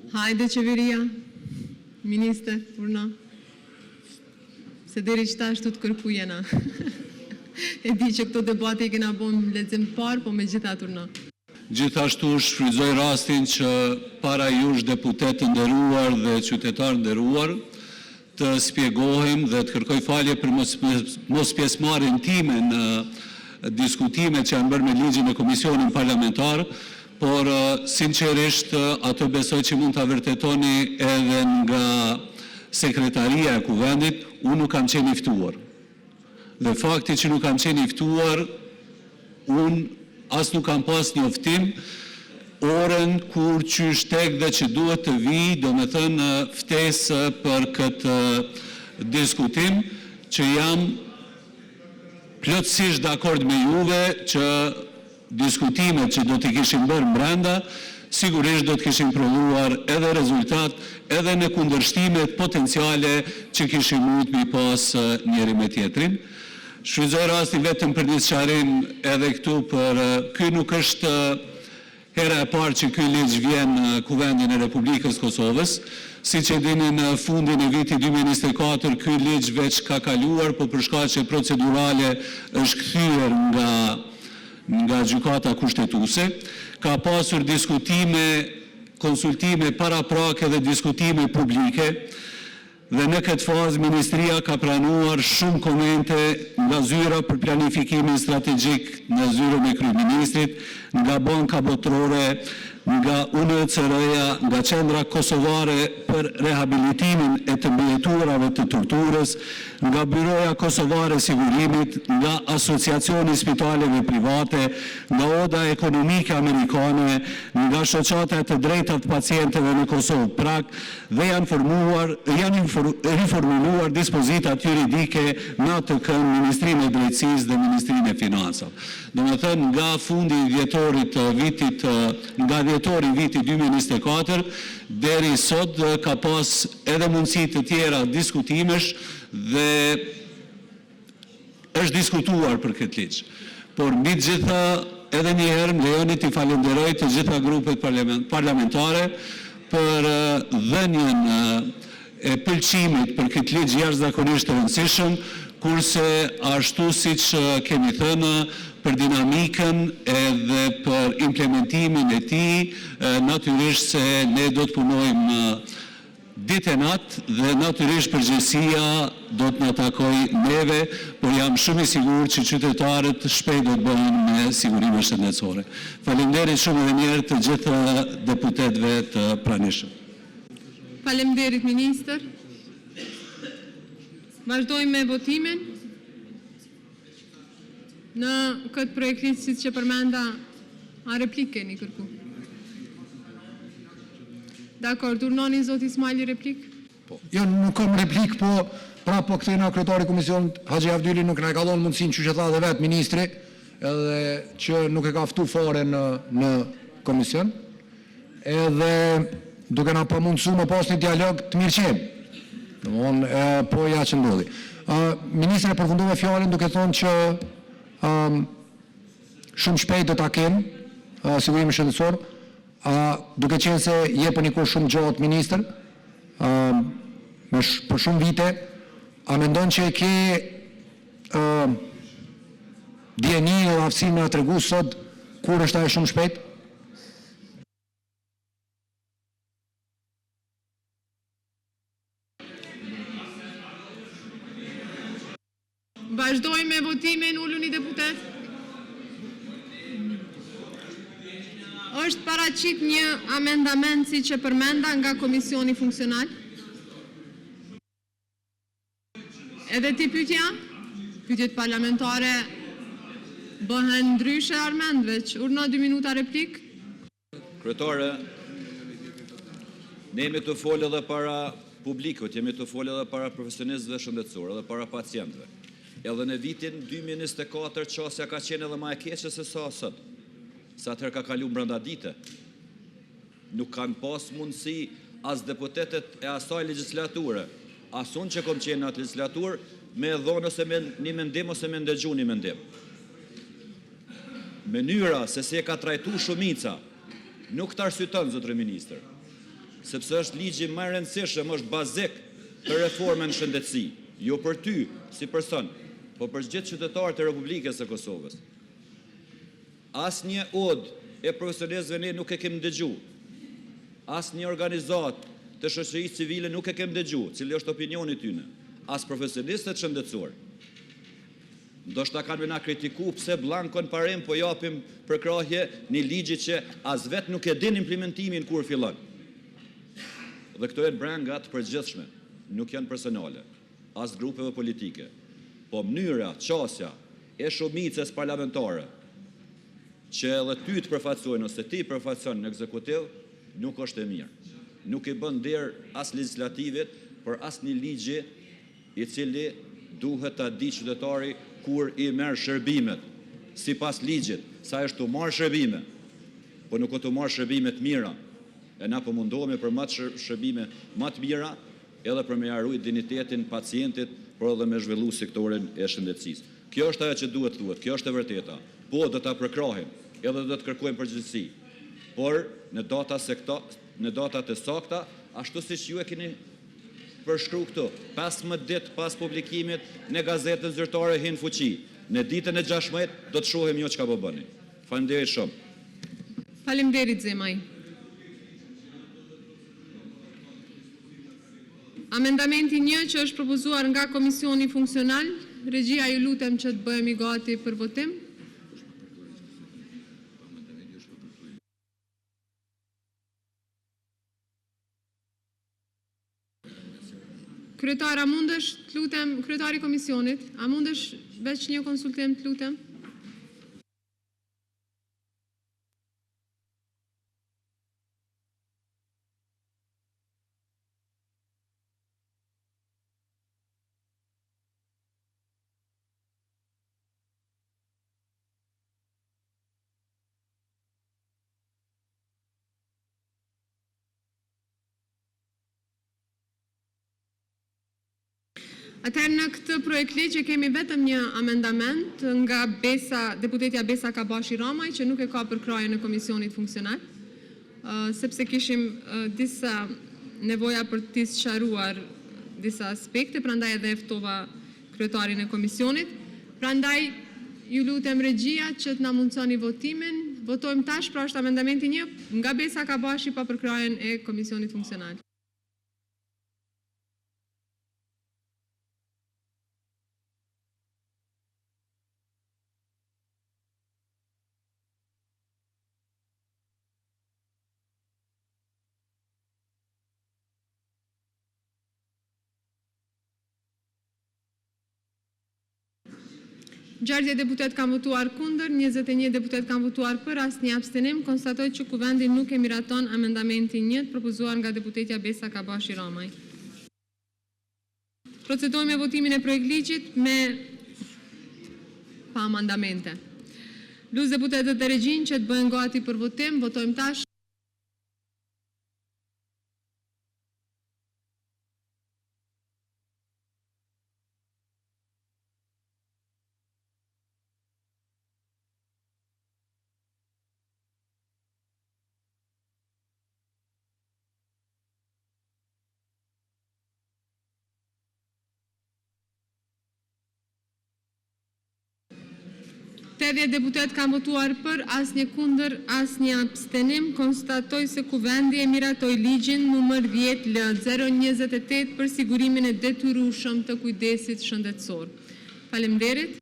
Hajde qeveria, minister, urna. Se deri qëta ashtu të kërku jena. E di që këto debate I kena bon lexim parë, po me gjithat urna. Gjithashtu shfrytëzoj rastin që para jush deputet të nderuar dhe qytetar nderuar të spjegohem dhe të kërkoj falje për mos pjesëmarrjen time në diskutime që janë bërë me ligjin e Komisionit Parlamentar, por sinqerisht ato besoj që mund të vërtetoni edhe nga Sekretaria e Kuvendit, unë nuk kam qenë I ftuar. Dhe fakti që nuk kam qenë I ftuar, unë as nuk kam pas njoftim orën kur qysh tek dhe që duhet të vi, do me thënë ftesë për këtë diskutim, që jam plotësisht dakord me juve që diskutimet që do t'i kishim bërë brenda, sigurisht do t'kishim prodhuar edhe rezultat, edhe në kundërshtimet potenciale që kishim mund mi pas njeri me tjetrin. Shfrytëzoj rastin vetëm për një sqarim edhe këtu për ky nuk është hera e parë që ky ligj vjen në Kuvendin e Republikës Kosovës. Siç e dini në fundin e vitit 2024 ky ligj veç ka kaluar, po për shkaqe procedurale është kthyer nga gjykata kushtetuese. Ka pasur diskutime, konsultime paraprake dhe diskutime publike. Dhe në këtë fazë Ministria ka pranuar shumë komente nga zyra për planifikimin strategjik në zyrën e kryeministrit, nga Banka Botërore, nga UNHCR-ja, nga Qendra Kosovare për rehabilitimin e të mbijeturave të torturës, nga Byroja Kosovare Sigurimit, nga Asociacioni Spitaleve Private, nga Oda Ekonomike Amerikane, nga Shoqata e të Drejtat Pacientëve në Kosovë Prak, dhe janë riformuluar dispozitat juridike në atë kënd Ministrinë e Drejtësisë dhe Ministrinë e Financave. Domethënë nga fundi vjetorit vitit nga vjetori vitit 2024 deri sot ka pas edhe mundësi të tjera diskutimesh dhe është diskutuar për këtë ligj. Por mbi të gjitha edhe një herë më lejoni t'i falenderoj të gjitha grupet parlamentare për dhënien e pëlqimit për këtë ligj jashtëzakonisht të rëndësishëm, kurse ashtu siç kemi thënë për dinamikën edhe për implementimin e tij, natyrisht se ne do të punojmë ditë e natë dhe natyrisht përgjegjësia do të na takojë neve, por jam shumë I sigurt që qytetarët shpejt do të bëhen me sigurime shëndetësore. Faleminderit shumë edhe një herë të gjithë deputetëve të pranishëm. Faleminderit ministër. Vazhdojmë me votimin. Në këtë projekt ligj siç që përmenda, a replikë keni kërku? Dakor, turnoni zoti Ismaili replik? Po, jo, nuk kam replik, po kthena kryetari I Komisionit Haxhi Avdyli nuk na ka dhënë mundësinë, që tha dhe vetë ministri, edhe që nuk e ka ftuar fare në komision, edhe duke na pamundsuar me pas një dialog të mirëqen. Domthonë, po ja që ndodhi. Ministri përfundoi fjalën duke thonë që shumë shpejt do ta kenë sigurimin shëndetësor, duke qenë se jepën një kohë shumë gjatë ministër, për shumë vite, a mendon që e ke dieni o aftësinë me na tregu sot kur është ajo shumë shpejt? Vazhdojmë me votimin, uluni deputet. Është paraqit një amendament si që përmenda nga Komisioni Funksional. Edhe ti pyetja? Pyetjet parlamentare bëhen ndryshe Armend, veç urna 2 minuta replik. Kryetare, ne jemi të folë edhe para publikut, jemi të folë edhe para profesionistëve shëndetësor, edhe para pacientëve. Edhe në vitin 2024 qasja ka qenë edhe ma e keqe se sa sot. Sa atëherë ka kalu brenda dite. Nuk kanë pas mundësi as deputetet e asaj legjislature, as unë që kom qenë në atë legjislaturë, me dhonë ose me një mendim ose me ndëgju një mendim. Mënyra se si e ka trajtu shumica, nuk të arsyeton, zotëri ministër. sepse është ligji më i rëndësishëm, është bazik për reformën shëndetësi, jo për ty si person, po për gjithë qytetarët e Republikës së Kosovës. Asnjë odë e profesionistëve ne nuk e kemi dëgju. Asnjë organizatë të shoqërisë civile nuk e kemi dëgju, cili është opinioni tyne. As profesionistët shëndetësor. Ndoshta kanë na kritiku pse blankon parim po japim përkrahje një ligji që as vetë nuk e din implementimin kur fillon. Dhe këto janë branga të përgjithshme, nuk janë personale, as grupeve politike. Po mënyra, qasja e shumicës parlamentare që edhe ty të përfaqësojnë ose ti përfaqëson në ekzekutiv, nuk është e mirë. Nuk i bën der as legislativit për as një ligji i cili duhet ta di qytetari kur i merr shërbimet, sipas ligjit, sa është të marrë shërbime, po nuk të marrë shërbime të mira. E na po mundohemi për shërbime më të mira, edhe për me arrujt dignitetin pacientit, por edhe me zhvillu sektorin e shëndetësisë. Kjo është ajo që duhet thuhet, kjo është e vërteta. Po do ta përkrahim, edhe do të kërkojmë përgjegjësi. Por në datat e sakta, ashtu siç ju e keni përshkruar këtu, 15 ditë pas publikimit në gazetën zyrtare hin fuqi. Në ditën e 16 do të shohim jo çka po bëni. Faleminderit shumë. Faleminderit Zemaj. Amendamenti 1 që është propozuar nga Komisioni Funksional, regjia ju lutem që të bëhemi gati për votim. Kryetar, a mundesh, të lutem, kryetari i komisionit, a mundesh veç një konsultim, të lutem? Atëherë në këtë projekt ligj kemi vetëm një amendament nga deputetja Besa Kabashi Ramaj, që nuk e ka përkrahje në Komisionit Funksional, sepse kishim disa nevoja për të sqaruar disa aspekte, prandaj edhe e ftova kryetarin e komisionit. Prandaj ju lutem regjia që të na mundsoni votimin. Votojmë tash, pra është amendamenti 1 nga Besa Kabashi pa përkrahjen e Komisionit Funksional. Gjardje deputet kanë votuar kundër, 21 deputet kanë votuar për, asnjë abstenim. Konstatoj që kuvendi nuk e miraton amendamentin 1 propozuar nga deputetja Besa Kabashi Ramaj. Procedojmë me votimin e projektligjit pa amendamente. Luz deputetët e regjin që të bëhen gati për votim, votojmë tash. Tedhjetë deputet kanë votuar për, asnjë kundër, asnjë abstenim. Konstatoj se kuvendi e miratoi ligjin numër 10L028 për sigurimin e detyrueshëm të kujdesit shëndetësor. Faleminderit.